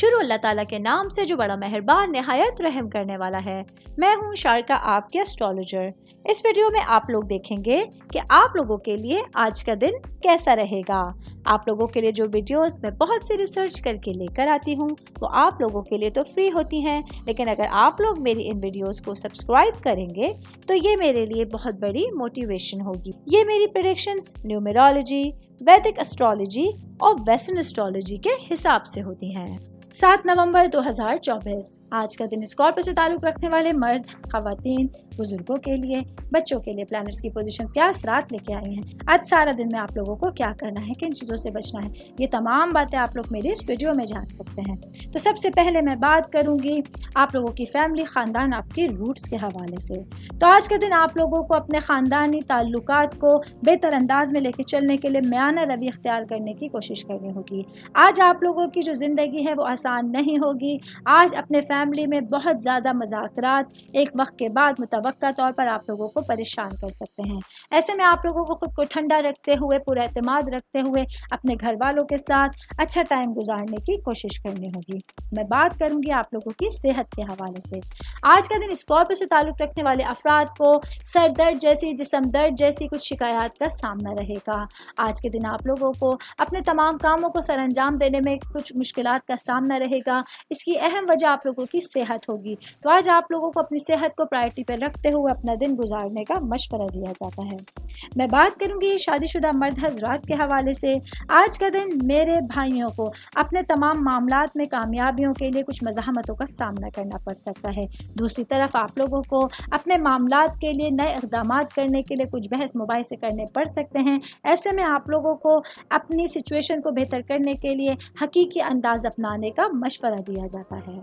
شروع اللہ تعالیٰ کے نام سے جو بڑا مہربان نہایت رحم کرنے والا ہے۔ میں ہوں شارکا، آپ کے اسٹرالوجر۔ اس ویڈیو میں آپ لوگ دیکھیں گے کہ آپ لوگوں کے لیے آج کا دن کیسا رہے گا۔ آپ لوگوں کے لیے جو ویڈیوز میں بہت سی ریسرچ کر کے لے کر آتی ہوں وہ آپ لوگوں کے لیے تو فری ہوتی ہیں، لیکن اگر آپ لوگ میری ان ویڈیوز کو سبسکرائب کریں گے تو یہ میرے لیے بہت بڑی موٹیویشن ہوگی۔ یہ میری پریڈکشنز نیومرولوجی، ویدک اسٹرالوجی اور ویسٹرن اسٹرالوجی کے حساب سے ہوتی ہیں۔ 7 نومبر 2024 آج کا دن اسکارپیو سے تعلق رکھنے والے مرد، خواتین، بزرگوں کے لیے، بچوں کے لیے پلانٹس کی پوزیشنز کیا اثرات لے کے آئی ہیں۔ آج سارا دن میں آپ لوگوں کو کیا کرنا ہے، کن چیزوں سے بچنا ہے، یہ تمام باتیں آپ لوگ میری اس ویڈیو میں جان سکتے ہیں۔ تو سب سے پہلے میں بات کروں گی آپ لوگوں کی فیملی، خاندان، آپ کی روٹس کے حوالے سے۔ تو آج کا دن آپ لوگوں کو اپنے خاندانی تعلقات کو بہتر انداز میں لے کے چلنے کے لیے میانہ روی اختیار کرنے کی کوشش کرنی ہوگی۔ آج آپ لوگوں کی جو زندگی ہے وہ آسان نہیں ہوگی۔ آج اپنے فیملی میں بہت زیادہ مذاکرات ایک وقت کے بعد متوقع طور پر آپ لوگوں کو پریشان کر سکتے ہیں۔ ایسے میں آپ لوگوں کو خود کو ٹھنڈا رکھتے ہوئے، پورا اعتماد رکھتے ہوئے اپنے گھر والوں کے ساتھ اچھا ٹائم گزارنے کی کوشش کرنی ہوگی۔ میں بات کروں گی آپ لوگوں کی صحت کے حوالے سے۔ آج کا دن اسکارپیو سے تعلق رکھنے والے افراد کو سر درد جیسی، جسم درد جیسی کچھ شکایات کا سامنا رہے گا۔ آج کے دن آپ لوگوں کو اپنے تمام کاموں کو سر انجام دینے میں کچھ مشکلات کا سامنا رہے گا۔ اس کی اہم وجہ آپ لوگوں کی صحت ہوگی۔ تو آج آپ لوگوں کو اپنی صحت کو پرائرٹی پہ رکھتے ہوئے اپنا دن گزارنے کا مشورہ دیا جاتا ہے۔ میں بات کروں گی شادی شدہ مرد حضرات کے حوالے سے۔ آج کا دن میرے بھائیوں کو اپنے تمام معاملات میں کامیابیوں کے لیے کچھ مزاحمتوں کا سامنا کرنا پڑ سکتا ہے۔ دوسری طرف آپ لوگوں کو اپنے معاملات کے لیے نئے اقدامات کرنے کے لیے کچھ بحث مباحثے کرنے پڑ سکتے ہیں۔ ایسے میں آپ لوگوں کو اپنی سچویشن کو بہتر کرنے کے لیے حقیقی انداز اپنانے کا مشورہ دیا جاتا ہے۔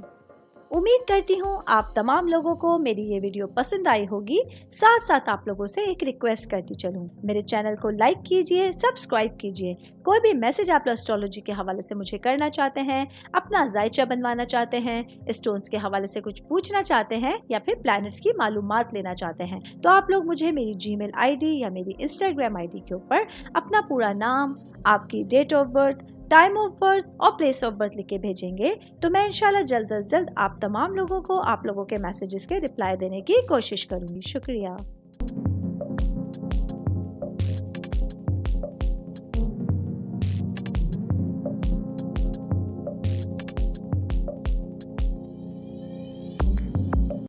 امید کرتی ہوں آپ تمام لوگوں کو میری یہ ویڈیو پسند آئی ہوگی۔ ساتھ ساتھ آپ لوگوں سے ایک ریکویسٹ کرتی چلوں، میرے چینل کو لائک کیجئے، سبسکرائب کیجئے۔ کوئی بھی میسج آپ اسٹرالوجی کے حوالے سے مجھے کرنا چاہتے ہیں، اپنا ذائچہ بنوانا چاہتے ہیں، اسٹونز کے حوالے سے کچھ پوچھنا چاہتے ہیں یا پھر پلانٹس کی معلومات لینا چاہتے ہیں، تو آپ لوگ مجھے میری جی میل آئی ڈی یا میری انسٹاگرام آئی ڈی کے اوپر اپنا پورا نام، آپ کی date of birth, time of birth اور پلیس آف برتھ لکھ کے بھیجیں گے تو میں انشاءاللہ جلد از جلد آپ تمام لوگوں کو آپ لوگوں کے میسیجز کے رپلائی دینے کی کوشش کروں گی۔ شکریہ۔